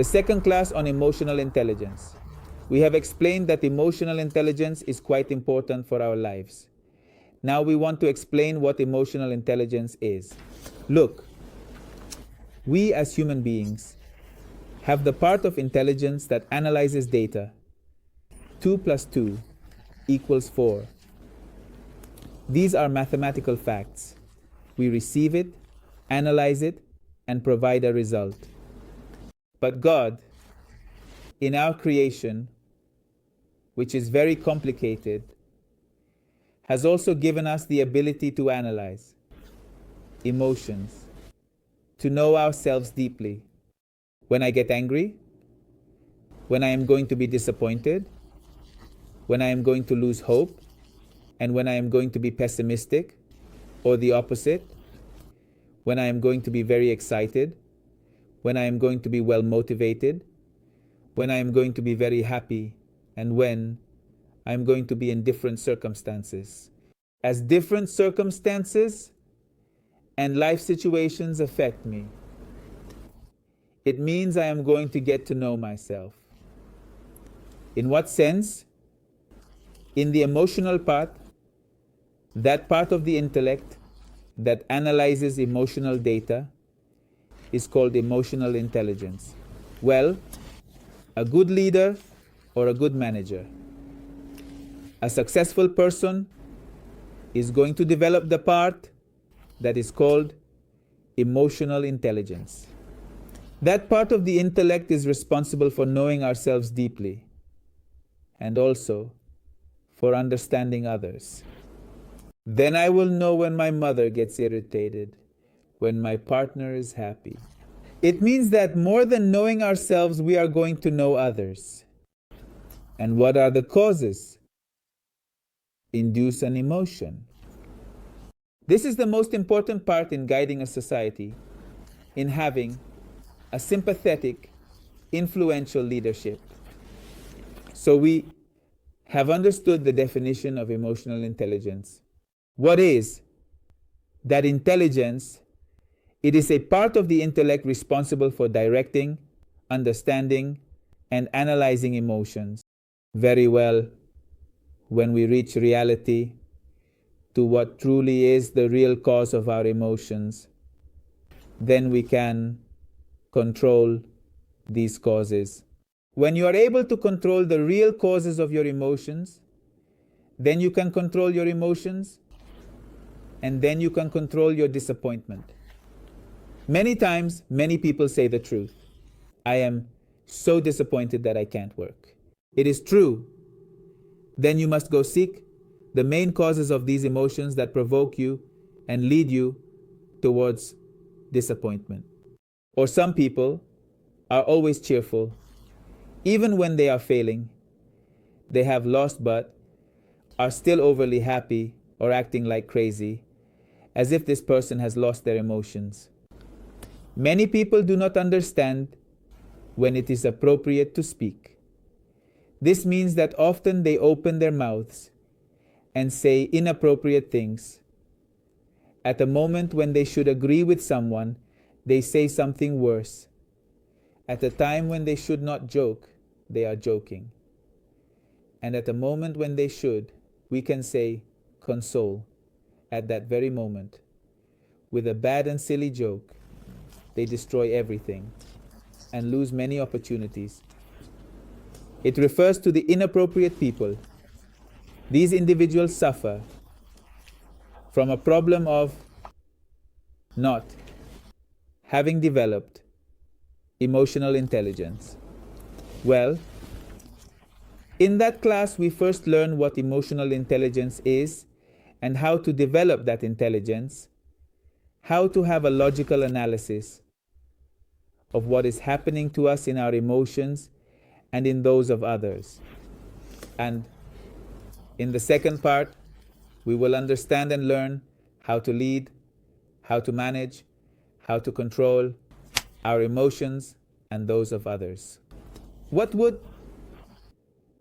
The second class on emotional intelligence. We have explained that emotional intelligence is quite important for our lives. Now we want to explain what emotional intelligence is. Look, we as human beings have the part of intelligence that analyzes data. 2 plus 2 equals 4. These are mathematical facts. We receive it, analyze it, and provide a result. But God, in our creation, which is very complicated, has also given us the ability to analyze emotions, to know ourselves deeply. When I get angry, when I am going to be disappointed, when I am going to lose hope, and when I am going to be pessimistic, or the opposite, when I am going to be very excited, when I am going to be well motivated, when I am going to be very happy, and when I am going to be in different circumstances. As different circumstances and life situations affect me, it means I am going to get to know myself. In what sense? In the emotional part, that part of the intellect that analyzes emotional data is called emotional intelligence. Well, a good leader or a good manager, a successful person is going to develop the part that is called emotional intelligence. That part of the intellect is responsible for knowing ourselves deeply and also for understanding others. Then I will know when my mother gets irritated, when my partner is happy. It means that more than knowing ourselves, we are going to know others. And what are the causes? Induce an emotion. This is the most important part in guiding a society, in having a sympathetic, influential leadership. So we have understood the definition of emotional intelligence. What is that intelligence? It is a part of the intellect responsible for directing, understanding, and analyzing emotions. Very well, when we reach reality, to what truly is the real cause of our emotions, then we can control these causes. When you are able to control the real causes of your emotions, then you can control your emotions, and then you can control your disappointment. Many times, many people say the truth. I am so disappointed that I can't work. It is true. Then you must go seek the main causes of these emotions that provoke you and lead you towards disappointment. Or some people are always cheerful. Even when they are failing, they have lost but are still overly happy or acting like crazy, as if this person has lost their emotions. Many people do not understand when it is appropriate to speak. This means that often they open their mouths and say inappropriate things. At a moment when they should agree with someone, they say something worse. At a time when they should not joke, they are joking. And at a moment when they should, we can say console. At that very moment, with a bad and silly joke, they destroy everything and lose many opportunities. It refers to the inappropriate people. These individuals suffer from a problem of not having developed emotional intelligence. Well, in that class, we first learn what emotional intelligence is and how to develop that intelligence, how to have a logical analysis of what is happening to us in our emotions and in those of others. And in the second part, we will understand and learn how to lead, how to manage, how to control our emotions and those of others. What would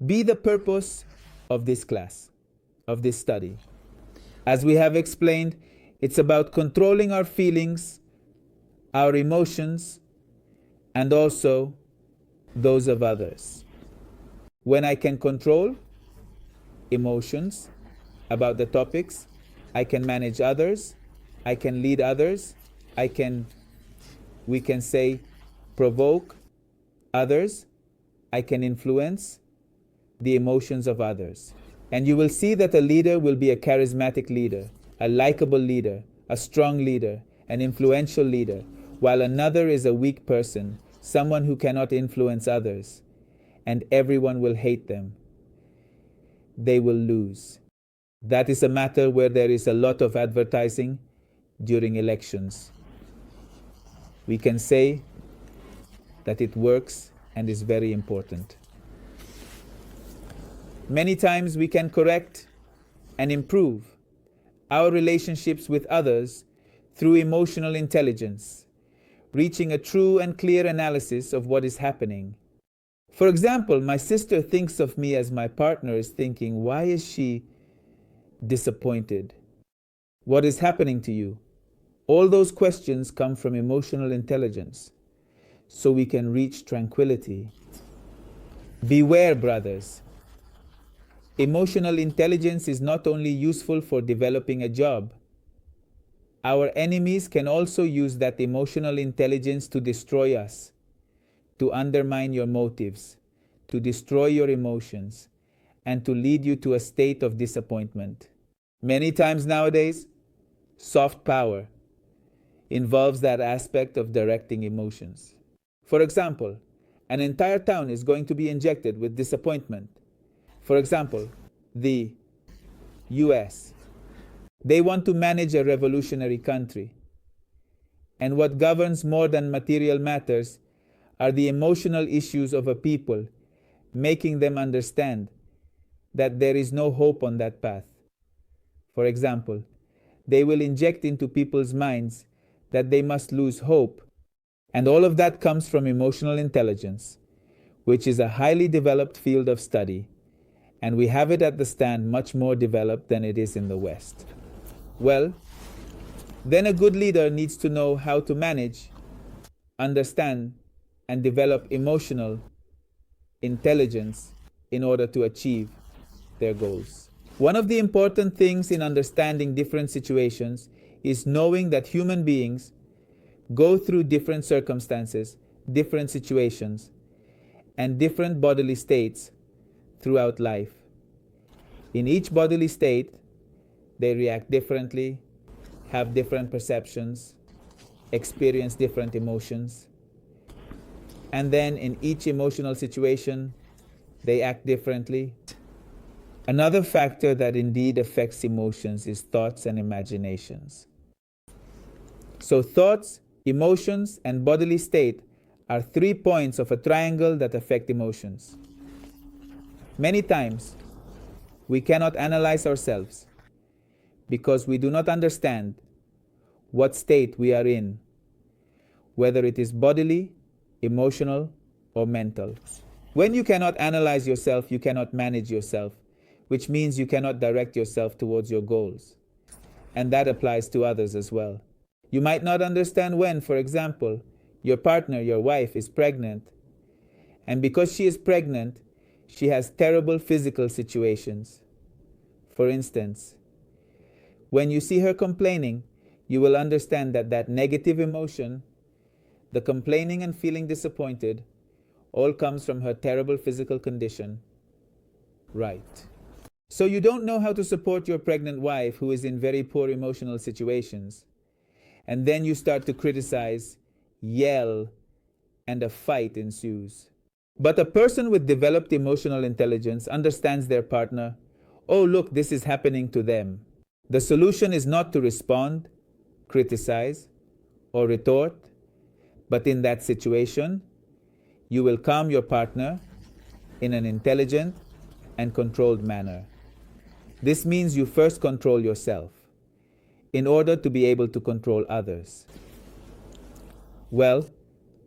be the purpose of this class, of this study? As we have explained, it's about controlling our feelings, our emotions, and also those of others. When I can control emotions about the topics, I can manage others, I can lead others, we can say, provoke others, I can influence the emotions of others. And you will see that a leader will be a charismatic leader, a likable leader, a strong leader, an influential leader, while another is a weak person, someone who cannot influence others, and everyone will hate them. They will lose. That is a matter where there is a lot of advertising during elections. We can say that it works and is very important. Many times we can correct and improve our relationships with others through emotional intelligence, reaching a true and clear analysis of what is happening. For example, my sister thinks of me as my partner is thinking, why is she disappointed? What is happening to you? All those questions come from emotional intelligence, so we can reach tranquility. Beware, brothers. Emotional intelligence is not only useful for developing a job. Our enemies can also use that emotional intelligence to destroy us, to undermine your motives, to destroy your emotions, and to lead you to a state of disappointment. Many times nowadays, soft power involves that aspect of directing emotions. For example, an entire town is going to be injected with disappointment. For example, the US. They want to manage a revolutionary country. And what governs more than material matters are the emotional issues of a people, making them understand that there is no hope on that path. For example, they will inject into people's minds that they must lose hope. And all of that comes from emotional intelligence, which is a highly developed field of study. And we have it at the stand much more developed than it is in the West. Well, then a good leader needs to know how to manage, understand, and develop emotional intelligence in order to achieve their goals. One of the important things in understanding different situations is knowing that human beings go through different circumstances, different situations, and different bodily states throughout life. In each bodily state, they react differently, have different perceptions, experience different emotions, and then in each emotional situation, they act differently. Another factor that indeed affects emotions is thoughts and imaginations. So thoughts, emotions, and bodily state are 3 points of a triangle that affect emotions. Many times, we cannot analyze ourselves because we do not understand what state we are in, whether it is bodily, emotional, or mental. When you cannot analyze yourself, you cannot manage yourself, which means you cannot direct yourself towards your goals. And that applies to others as well. You might not understand when, for example, your partner, your wife, is pregnant. And because she is pregnant, she has terrible physical situations. For instance, when you see her complaining, you will understand that that negative emotion, the complaining and feeling disappointed, all comes from her terrible physical condition. Right. So you don't know how to support your pregnant wife who is in very poor emotional situations. And then you start to criticize, yell, and a fight ensues. But a person with developed emotional intelligence understands their partner. Oh, look, this is happening to them. The solution is not to respond, criticize, or retort, but in that situation, you will calm your partner in an intelligent and controlled manner. This means you first control yourself in order to be able to control others. Well,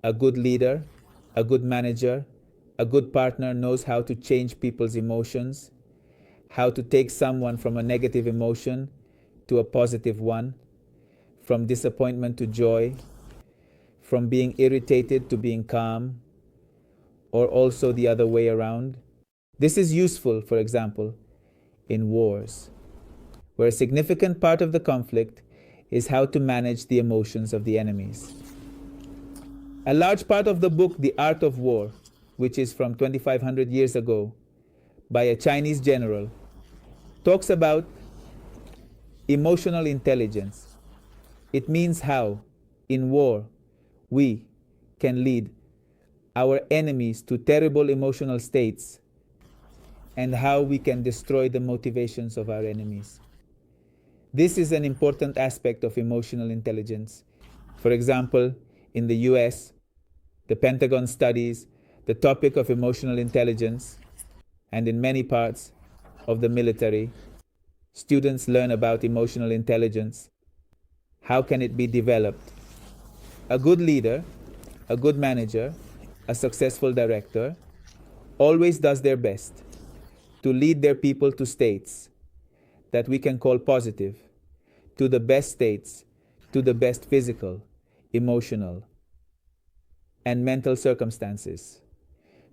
a good leader, a good manager, a good partner knows how to change people's emotions, how to take someone from a negative emotion to a positive one, from disappointment to joy, from being irritated to being calm, or also the other way around? This is useful, for example, in wars, where a significant part of the conflict is how to manage the emotions of the enemies. A large part of the book, The Art of War, which is from 2500 years ago, by a Chinese general, talks about emotional intelligence. It means how, in war, we can lead our enemies to terrible emotional states and how we can destroy the motivations of our enemies. This is an important aspect of emotional intelligence. For example, in the US, the Pentagon studies the topic of emotional intelligence, and in many parts of the military, students learn about emotional intelligence. How can it be developed? A good leader, a good manager, a successful director always does their best to lead their people to states that we can call positive, to the best states, to the best physical, emotional, and mental circumstances,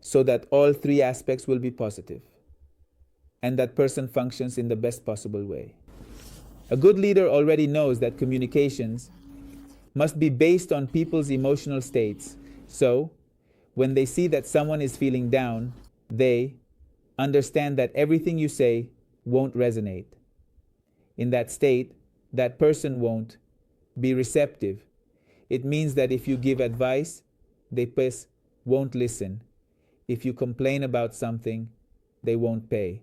so that all three aspects will be positive and that person functions in the best possible way. A good leader already knows that communications must be based on people's emotional states. So, when they see that someone is feeling down, they understand that everything you say won't resonate. In that state, that person won't be receptive. It means that if you give advice, they won't listen. If you complain about something, they won't pay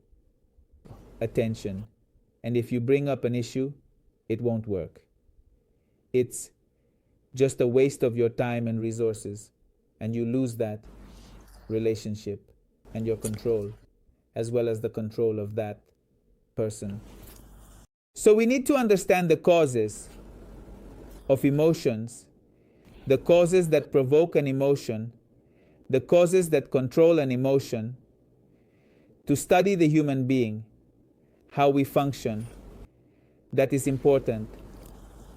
attention. And if you bring up an issue, it won't work. It's just a waste of your time and resources, and you lose that relationship and your control, as well as the control of that person. So we need to understand the causes of emotions, the causes that provoke an emotion, the causes that control an emotion, to study the human being, how we function. That is important.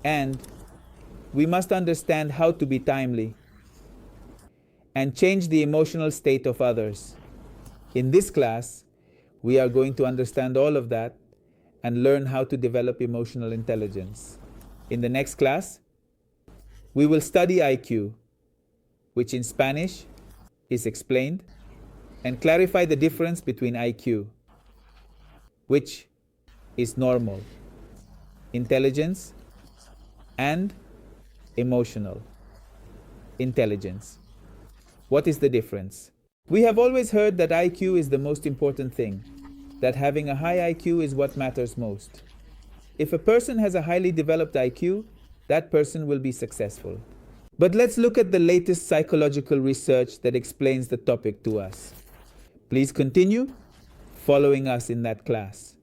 And we must understand how to be timely and change the emotional state of others. In this class, we are going to understand all of that and learn how to develop emotional intelligence. In the next class, we will study IQ, which in Spanish is explained, and clarify the difference between IQ, which is normal, intelligence, and emotional intelligence. What is the difference? We have always heard that IQ is the most important thing, that having a high IQ is what matters most. If a person has a highly developed IQ, that person will be successful. But let's look at the latest psychological research that explains the topic to us. Please continue following us in that class.